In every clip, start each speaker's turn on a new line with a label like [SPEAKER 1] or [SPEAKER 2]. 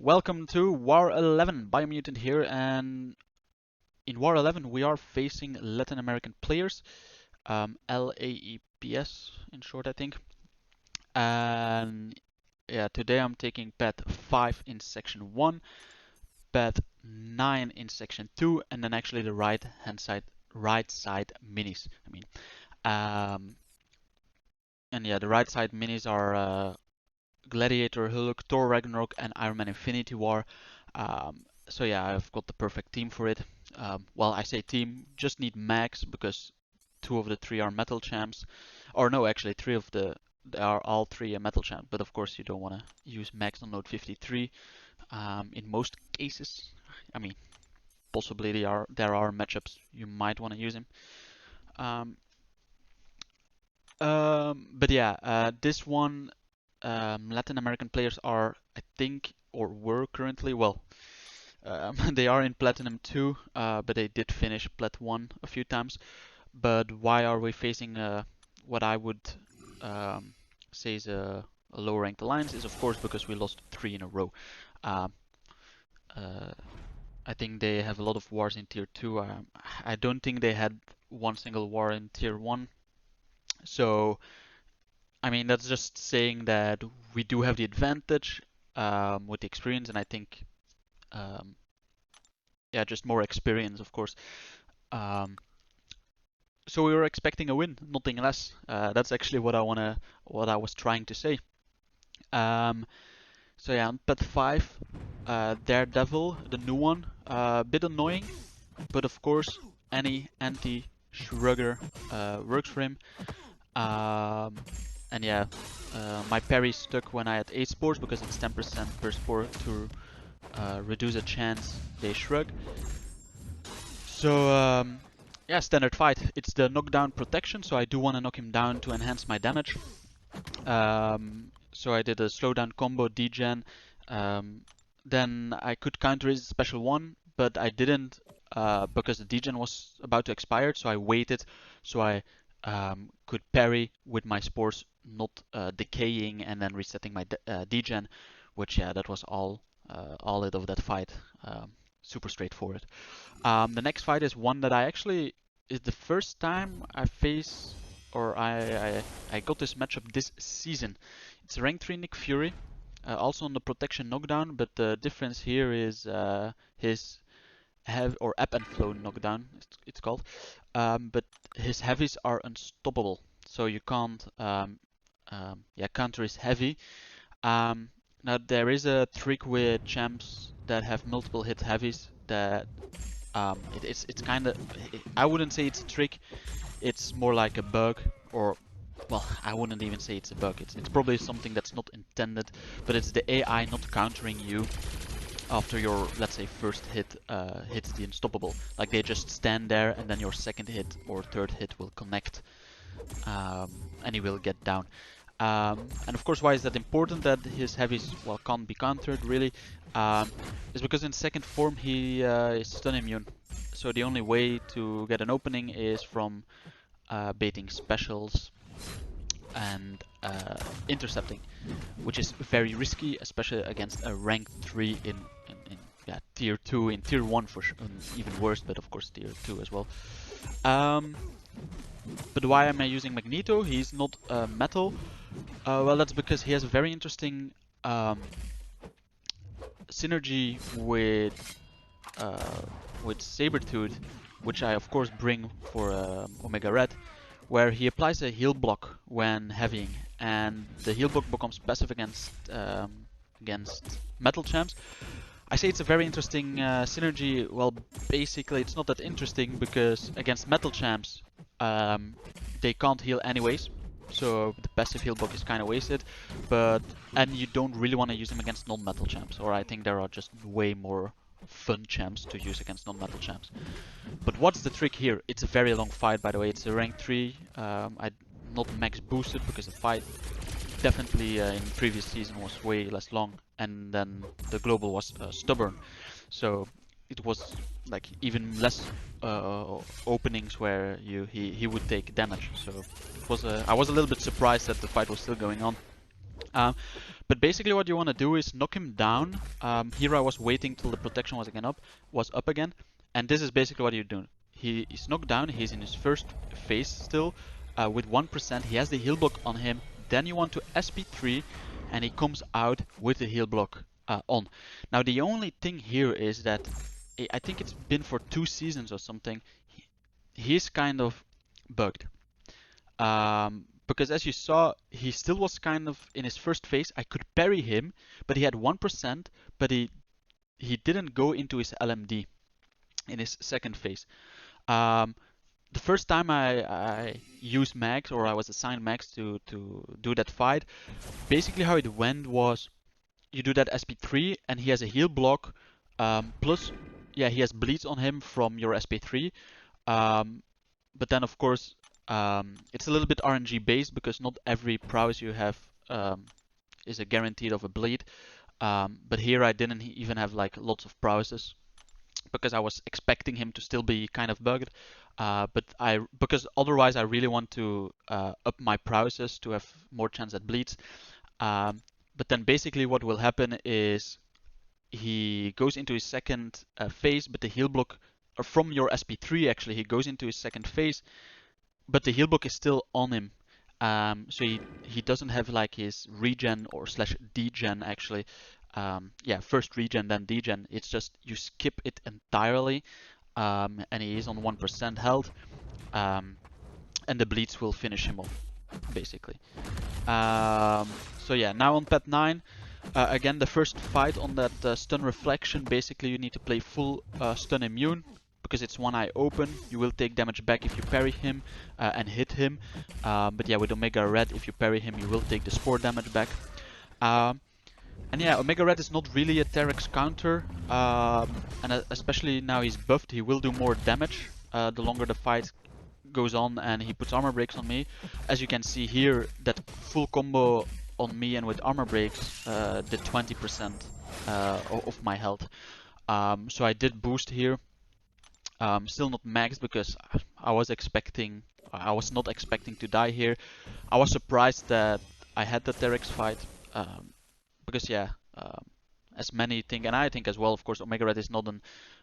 [SPEAKER 1] Welcome to War 11, Biomutant here, and in War 11 we are facing Latin American players, LAEPS in short I think. And yeah, today I'm taking pet 5 in section 1, pet 9 in section 2, and then actually the right side minis. And yeah, the right side minis are Gladiator, Hulk, Thor Ragnarok, and Iron Man Infinity War. So yeah, I've got the perfect team for it. Well, I say team, just need mags because 2 of the 3 are metal champs. Or no, actually 3 of they are all 3 a metal champ. But of course you don't want to use mags on node 53 in most cases. I mean, possibly there are matchups you might want to use him. But yeah, this one Latin American players are, I think, or were currently, well, they are in Platinum 2, but they did finish Plat 1 a few times. But why are we facing what I would say is a lower ranked alliance is of course because we lost 3 in a row. Uh, I think they have a lot of wars in Tier 2. I don't think they had one single war in Tier 1. So I mean, that's just saying that we do have the advantage with the experience, and I think, yeah, just more experience, of course. So we were expecting a win, nothing less. That's actually what I was trying to say. So yeah, on pet 5, Daredevil, the new one, a bit annoying, but of course, any anti-shrugger works for him. And yeah, my parry stuck when I had 8 spores because it's 10% per spore to reduce a chance they shrug. So yeah, standard fight. It's the knockdown protection, so I do want to knock him down to enhance my damage. So I did a slowdown combo degen. Then I could counter his special 1, but I didn't because the degen was about to expire, so I waited so I could parry with my spores not decaying and then resetting my degen, which yeah, that was all it of that fight. Super straightforward. The next fight is one that I actually is the first time I face or I got this matchup this season. It's rank 3 Nick Fury, also on the protection knockdown, but the difference here is his heavy or ebb and flow knockdown, it's called. But his heavies are unstoppable, so you can't yeah, counter his heavy. Now there is a trick with champs that have multiple hit heavies that it's kind of, I wouldn't say it's a trick, it's more like a bug, or well, I wouldn't even say it's a bug. It's probably something that's not intended, but it's the AI not countering you after your, let's say, first hit hits the unstoppable. Like they just stand there and then your second hit or third hit will connect and he will get down. And of course, why is that important that his heavies, well, can't be countered really? Is because in second form he is stun immune. So the only way to get an opening is from baiting specials and intercepting, which is very risky, especially against a rank 3 in yeah, tier 2, in tier 1 for sure, even worse, but of course tier 2 as well. But why am I using Magneto? He's not metal. Well, that's because he has a very interesting synergy with Sabretooth, which I of course bring for Omega Red, where he applies a heal block when heavying, and the heal block becomes passive against metal champs. I say it's a very interesting synergy. Well, basically it's not that interesting because against metal champs they can't heal anyways, so the passive heal block is kind of wasted. And you don't really want to use them against non-metal champs, or I think there are just way more fun champs to use against non-metal champs. But what's the trick here? It's a very long fight, by the way. It's a rank 3. I not max boosted because the fight definitely in previous season was way less long, and then the global was stubborn, so it was like even less openings where he would take damage. So it was I was a little bit surprised that the fight was still going on. Um, but basically what you want to do is knock him down. Here I was waiting till the protection was up again, and this is basically what you're doing. He's knocked down, he's in his first phase still, with 1%, he has the heal block on him, then you want to SP3, and he comes out with the heal block on. Now the only thing here is that, I think it's been for 2 seasons or something, he's kind of bugged. Because as you saw, he still was kind of in his first phase. I could parry him, but he had 1%, but he didn't go into his LMD in his second phase. The first time I used mags, or I was assigned mags to do that fight, basically how it went was you do that SP3 and he has a heal block, plus, yeah, he has bleeds on him from your SP3. But then, of course, it's a little bit RNG based because not every prowess you have is a guaranteed of a bleed. But here I didn't even have like lots of prowesses because I was expecting him to still be kind of bugged. Because otherwise I really want to up my prowesses to have more chance at bleeds. But then basically what will happen is he goes into his second phase, but the heal block, or from your SP3 actually, he goes into his second phase, but the heal block is still on him. So he doesn't have like his regen or slash degen actually. Yeah, first regen then degen. It's just you skip it entirely, and he is on 1% health, and the bleeds will finish him off, basically. So yeah, now on pet 9. Again, the first fight on that stun reflection, basically you need to play full stun immune, because it's one eye open. You will take damage back if you parry him and hit him. But yeah, with Omega Red, if you parry him, you will take the spore damage back. And yeah, Omega Red is not really a Terex counter, and especially now he's buffed, he will do more damage the longer the fight goes on and he puts armor breaks on me. As you can see here, that full combo on me and with armor breaks did 20% of my health. So I did boost here. Still not maxed because I was not expecting to die here. I was surprised that I had the Terex fight, because yeah, as many think, and I think as well, of course, Omega Red is not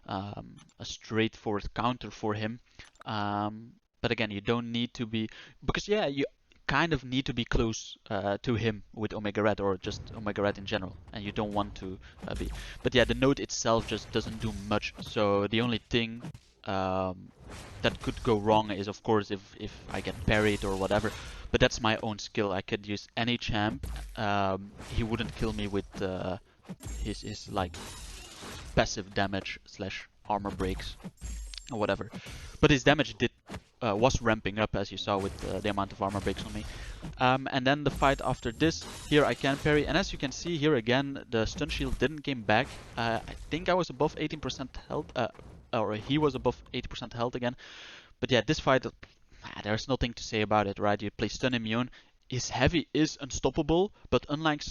[SPEAKER 1] a straightforward counter for him. But again, you don't need to be, because yeah, you kind of need to be close to him with Omega Red, or just Omega Red in general, and you don't want to be. But yeah, the node itself just doesn't do much. So the only thing that could go wrong is, of course, if I get parried or whatever. But that's my own skill. I could use any champ. He wouldn't kill me with his like passive damage slash armor breaks or whatever. But his damage was ramping up, as you saw with the amount of armor breaks on me. And then the fight after this, here I can parry, and as you can see here again, the stun shield didn't came back. I think I was above 18% health, or he was above 80% health again. But yeah, this fight, there's nothing to say about it, right? You play stun immune. His heavy is unstoppable, but unlike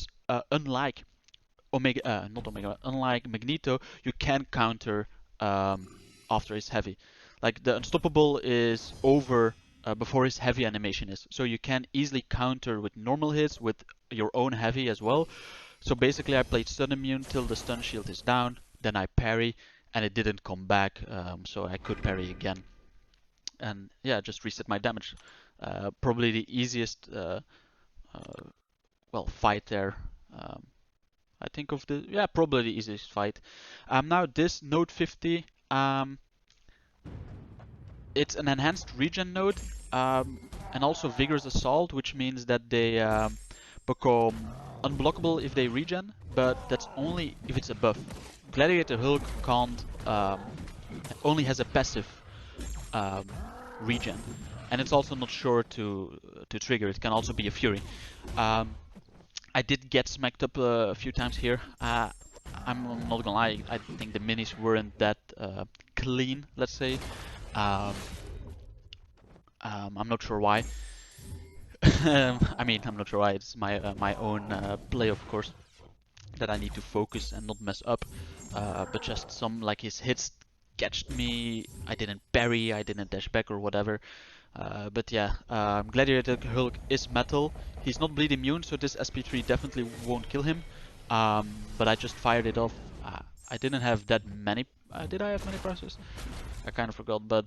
[SPEAKER 1] Magneto, you can counter after his heavy. Like the unstoppable is over before his heavy animation is, so you can easily counter with normal hits with your own heavy as well. So basically I played stun immune till the stun shield is down, then I parry, and it didn't come back, so I could parry again. And yeah, just reset my damage. Probably the easiest fight there. I think of probably the easiest fight. Now this node 50, it's an enhanced regen node, and also vigorous assault, which means that they become unblockable if they regen, but that's only if it's a buff. Gladiator Hulk can't, only has a passive regen, and it's also not sure to trigger. It can also be a fury. I did get smacked up a few times here. I'm not gonna lie, I think the minis weren't that clean, let's say. I'm not sure why. I mean, I'm not sure why. It's my own play, of course, that I need to focus and not mess up. But just some, like, his hits catched me. I didn't parry, I didn't dash back or whatever. But yeah, Gladiator Hulk is metal. He's not bleed immune, so this SP3 definitely won't kill him. But I just fired it off. I didn't have that many. Did I have many passes? I kind of forgot. But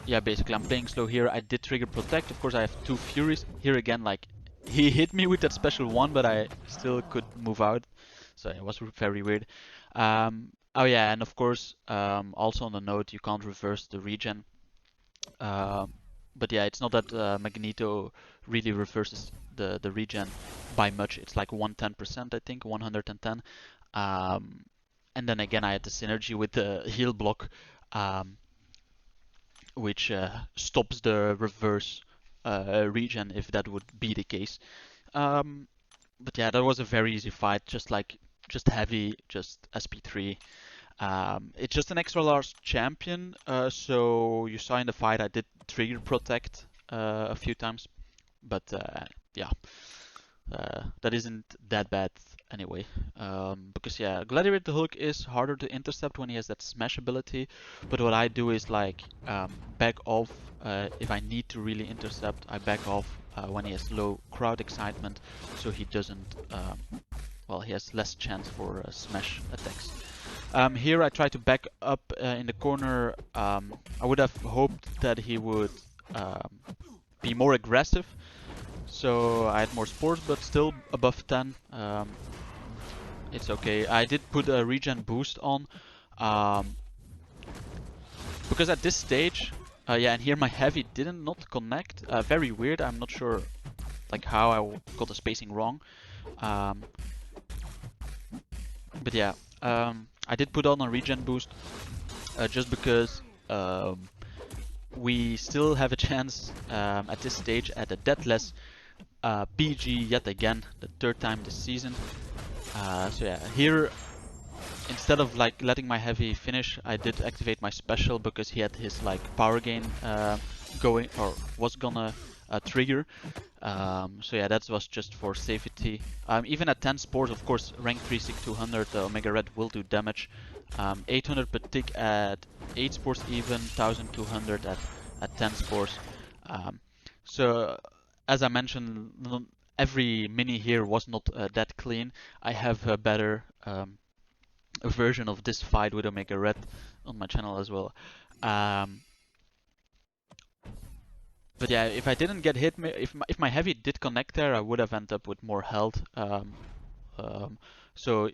[SPEAKER 1] yeah, basically I'm playing slow here. I did trigger protect. Of course, I have two Furies here again. Like he hit me with that special one, but I still could move out. So it was very weird. Oh yeah, and of course, also on the note, you can't reverse the regen. But yeah, it's not that Magneto really reverses the regen by much. It's like 110%, I think, 110. And then again, I had the synergy with the heal block, um, which stops the reverse regen if that would be the case. Um, but yeah, that was a very easy fight, just heavy, just SP3. It's just an extra large champion, so you saw in the fight I did trigger protect a few times, but yeah, that isn't that bad anyway. Because yeah, Gladiator Hulk is harder to intercept when he has that smash ability, but what I do is like back off if I need to really intercept. I back off when he has low crowd excitement, so he doesn't. Well, he has less chance for smash attacks. Here I try to back up in the corner. I would have hoped that he would um, be more aggressive, so I had more spores, but still above 10. It's okay. I did put a regen boost on, um, because at this stage, yeah, and here my heavy didn't not connect. Very weird. I'm not sure like how I got the spacing wrong. Um, but yeah, I did put on a regen boost just because we still have a chance at this stage at a Deathless PG yet again, the third time this season. So yeah, here instead of like letting my heavy finish, I did activate my special because he had his like power gain going or was gonna trigger. So yeah, that was just for safety. Even at 10 spores, of course, rank 3 SIG 200 Omega Red will do damage. 800 per tick at 8 spores even, 1200 at 10 spores. So as I mentioned, every mini here was not that clean. I have a better a version of this fight with Omega Red on my channel as well. But yeah, if I didn't get hit, if my heavy did connect there, I would have ended up with more health. So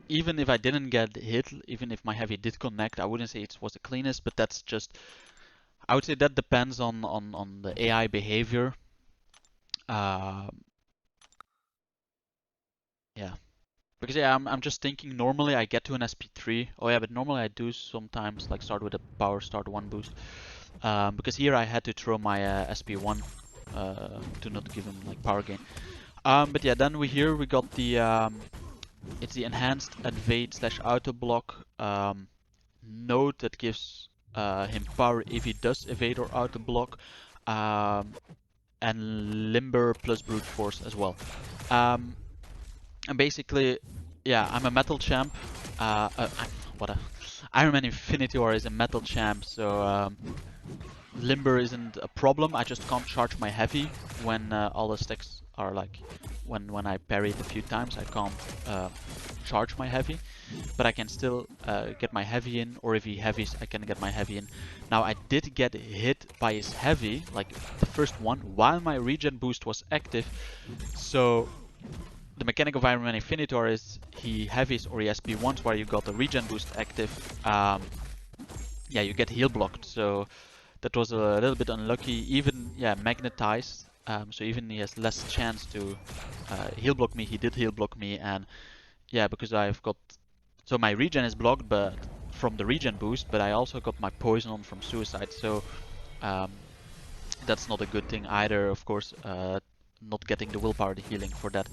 [SPEAKER 1] even if I didn't get hit, even if my heavy did connect, I wouldn't say it was the cleanest. But that's just, I would say that depends on the AI behavior. Yeah. Because yeah, I'm just thinking normally I get to an SP3. Oh yeah, but normally I do sometimes like start with a power start 1 boost. Because here I had to throw my SP1 to not give him like power gain. But yeah, then we got the it's the enhanced evade slash auto block node that gives him power if he does evade or auto block, and limber plus brute force as well. And basically, yeah, I'm a metal champ. What a Iron Man Infinity War is a metal champ, so limber isn't a problem. I just can't charge my heavy when all the stacks are like when I parry it a few times. I can't charge my heavy, but I can still get my heavy in, or if he heavies, I can get my heavy in. Now I did get hit by his heavy, like the first one, while my regen boost was active, so the mechanic of Iron Man Infinitor is he heavies or he SP once where you got the regen boost active. Yeah, you get heal blocked. So that was a little bit unlucky. Even yeah, magnetized. So even he has less chance to heal block me. He did heal block me, and yeah, because I've got so my regen is blocked, but from the regen boost. But I also got my poison on from suicide. So that's not a good thing either. Of course, not getting the willpower, the healing for that.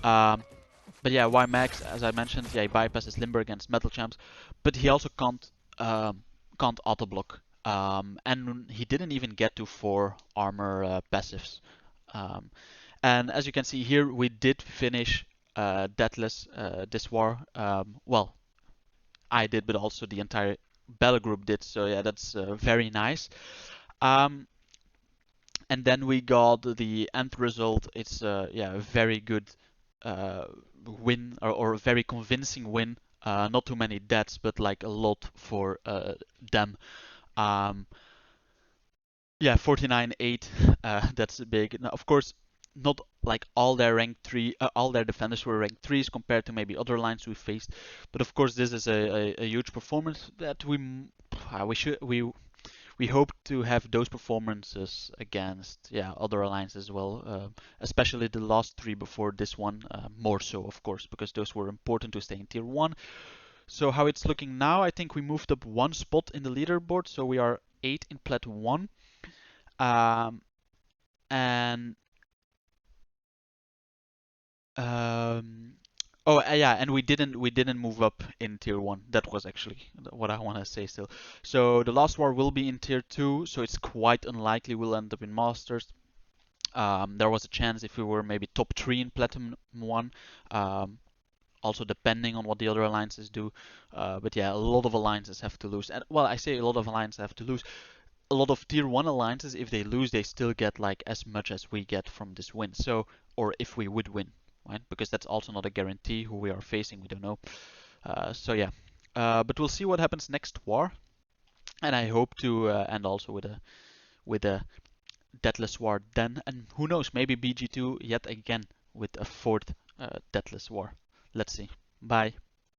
[SPEAKER 1] But yeah, Y Max, as I mentioned, yeah, he bypasses Limber against metal champs, but he also can't auto block, and he didn't even get to 4 armor passives. And as you can see here, we did finish Deathless this war. Well, I did, but also the entire Battle Group did. So yeah, that's very nice. Um, and then we got the end result. It's yeah, a very good uh, win, or a very convincing win. Not too many deaths, but like a lot for them. Um, yeah, 49-8. That's big. Now, of course, not like all their all their defenders were ranked threes compared to maybe other lines we faced. But of course, this is a huge performance that we hope to have those performances against, yeah, other alliances as well, especially the last three before this one, more so of course, because those were important to stay in tier 1. So how it's looking now, I think we moved up one spot in the leaderboard, so we are 8 in Plat 1. Um, and um, oh yeah, and we didn't move up in tier 1. That was actually what I want to say still. So the last war will be in tier 2, so it's quite unlikely we'll end up in Masters. There was a chance if we were maybe top 3 in Platinum 1, also depending on what the other alliances do. But yeah, a lot of alliances have to lose. And well, I say a lot of alliances have to lose. A lot of tier 1 alliances, if they lose, they still get like as much as we get from this win. So, or if we would win, right? Because that's also not a guarantee who we are facing, we don't know. So yeah. But we'll see what happens next war. And I hope to end also with a Deathless War then, and who knows, maybe BG2 yet again with a fourth Deathless War. Let's see. Bye.